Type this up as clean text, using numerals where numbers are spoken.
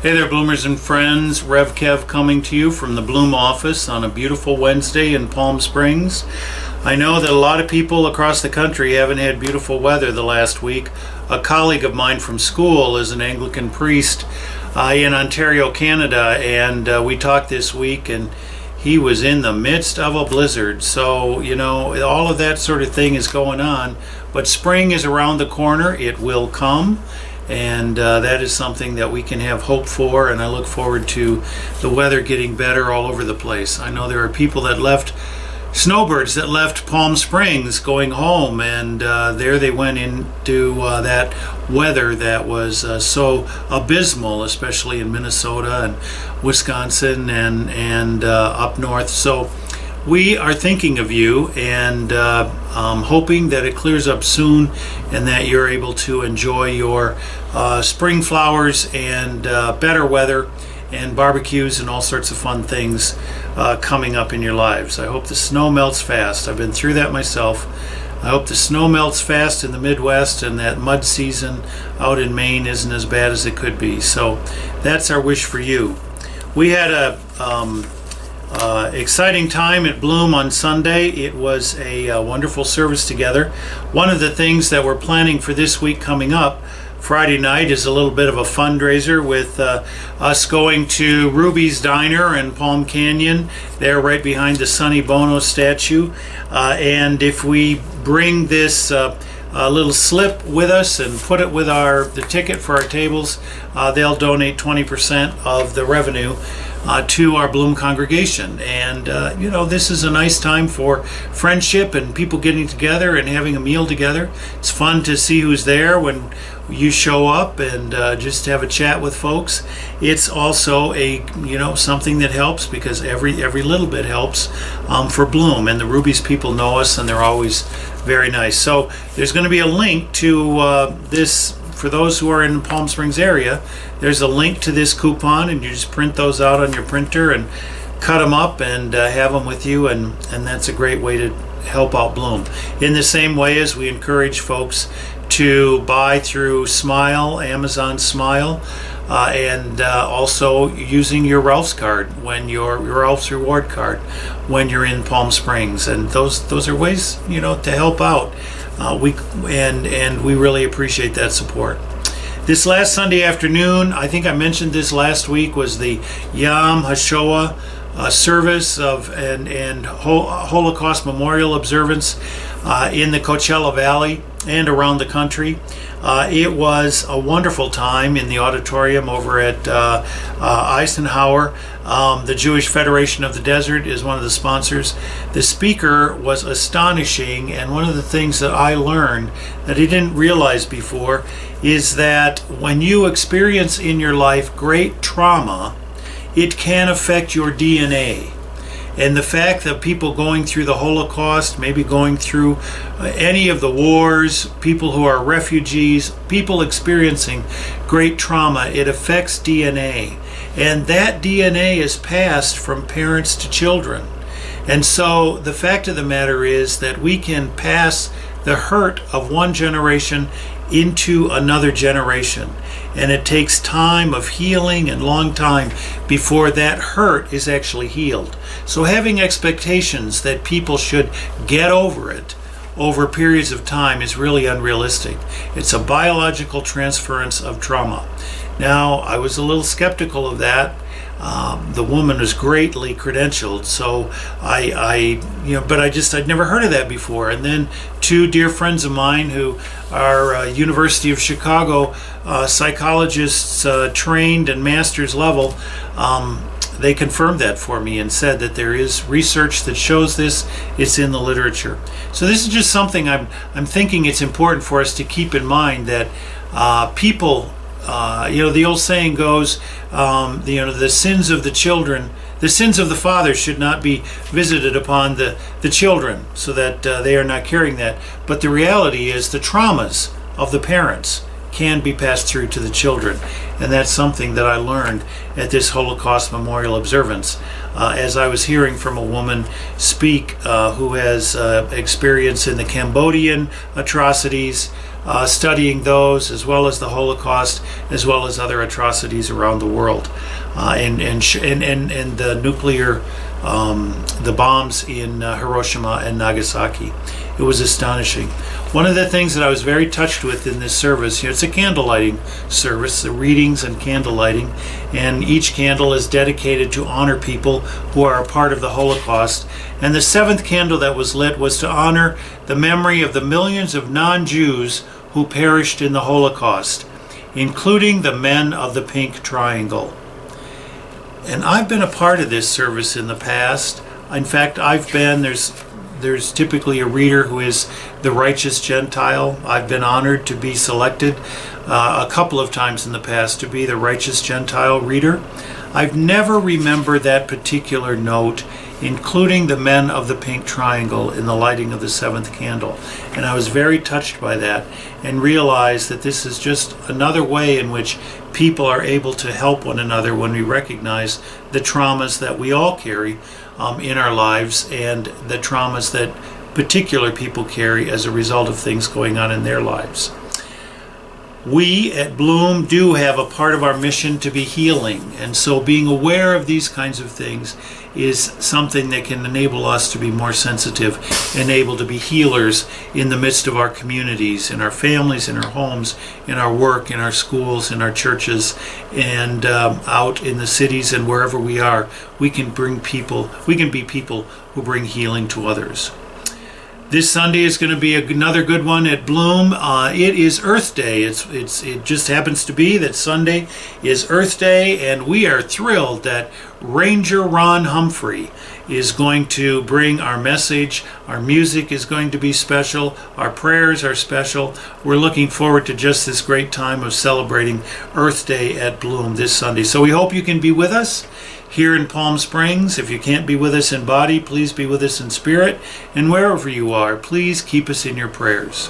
Hey there, Bloomers and friends. Rev Kev coming to you from the Bloom office on a beautiful Wednesday in Palm Springs. I know that a lot of people across the country haven't had beautiful weather the last week. A colleague of mine from school is an Anglican priest in Ontario, Canada, and we talked this week, and he was in the midst of a blizzard. So, you know, all of that sort of thing is going on. But spring is around the corner. It will come. And that is something that we can have hope for, and I look forward to the weather getting better all over the place. I know there are people that left, snowbirds that left Palm Springs going home, and there they went into that weather that was so abysmal, especially in Minnesota and Wisconsin and up north. So we are thinking of you and hoping that it clears up soon and that you're able to enjoy your spring flowers and better weather and barbecues and all sorts of fun things coming up in your lives. I hope the snow melts fast. I've been through that myself. I hope the snow melts fast in the Midwest and that mud season out in Maine isn't as bad as it could be. So that's our wish for you. We had a exciting time at Bloom on Sunday. It was a wonderful service together. One of the things that we're planning for this week coming up, Friday night, is a little bit of a fundraiser with us going to Ruby's Diner in Palm Canyon. They're right behind the Sonny Bono statue. And if we bring this little slip with us and put it with the ticket for our tables, they'll donate 20% of the revenue to our Bloom congregation. And you know, this is a nice time for friendship and people getting together and having a meal together. It's fun to see who's there when you show up and just have a chat with folks. It's also something that helps, because every little bit helps for Bloom, and the Ruby's people know us and they're always very nice. So there's going to be a link to this. For those who are in the Palm Springs area, there's a link to this coupon, and you just print those out on your printer and cut them up and have them with you, and that's a great way to help out Bloom. In the same way as we encourage folks to buy through Smile, Amazon Smile, and also using your Ralph's card, your Ralph's reward card, when you're in Palm Springs, and those are ways to help out. We really appreciate that support. This last Sunday afternoon, I think I mentioned this last week, was the Yom HaShoah service and Holocaust Memorial observance in the Coachella Valley and around the country. It was a wonderful time in the auditorium over at Eisenhower. The Jewish Federation of the Desert is one of the sponsors. The speaker was astonishing, and one of the things that I learned that I didn't realize before is that when you experience in your life great trauma, it can affect your DNA. And the fact that people going through the Holocaust, maybe going through any of the wars, people who are refugees, people experiencing great trauma, it affects DNA. And that DNA is passed from parents to children. And so the fact of the matter is that we can pass the hurt of one generation into another generation. And it takes time of healing and long time before that hurt is actually healed. So having expectations that people should get over it over periods of time is really unrealistic. It's a biological transference of trauma. Now, I was a little skeptical of that. The woman was greatly credentialed, so I'd never heard of that before. And then two dear friends of mine who are University of Chicago psychologists, trained and master's level, they confirmed that for me and said that there is research that shows this. It's in the literature. So this is just something I'm thinking it's important for us to keep in mind, that people. The old saying goes, the sins of the children, the sins of the father should not be visited upon the children, so that they are not carrying that. But the reality is the traumas of the parents can be passed through to the children. And that's something that I learned at this Holocaust Memorial observance. As I was hearing from a woman speak who has experience in the Cambodian atrocities, studying those as well as the Holocaust, as well as other atrocities around the world, and the nuclear, the bombs in Hiroshima and Nagasaki. It was astonishing. One of the things that I was very touched with in this service, it's a candle lighting service, the readings and candle lighting, and each candle is dedicated to honor people who are a part of the Holocaust. And the seventh candle that was lit was to honor the memory of the millions of non-Jews who perished in the Holocaust, including the men of the Pink Triangle. And I've been a part of this service in the past. In fact, there's typically a reader who is the righteous Gentile. I've been honored to be selected a couple of times in the past to be the righteous Gentile reader. I've never remembered that particular note, including the men of the Pink Triangle, in the lighting of the seventh candle. And I was very touched by that and realized that this is just another way in which people are able to help one another when we recognize the traumas that we all carry in our lives, and the traumas that particular people carry as a result of things going on in their lives. We at Bloom do have a part of our mission to be healing, and so being aware of these kinds of things is something that can enable us to be more sensitive and able to be healers in the midst of our communities, in our families, in our homes, in our work, in our schools, in our churches, and out in the cities and wherever we are. We can be people who bring healing to others. This Sunday is going to be another good one at Bloom. It is Earth Day. It just happens to be that Sunday is Earth Day, and we are thrilled that Ranger Ron Humphrey is going to bring our message. Our music is going to be special. Our prayers are special. We're looking forward to just this great time of celebrating Earth Day at Bloom this Sunday. So we hope you can be with us here in Palm Springs. If you can't be with us in body, please be with us in spirit. And wherever you are, please keep us in your prayers.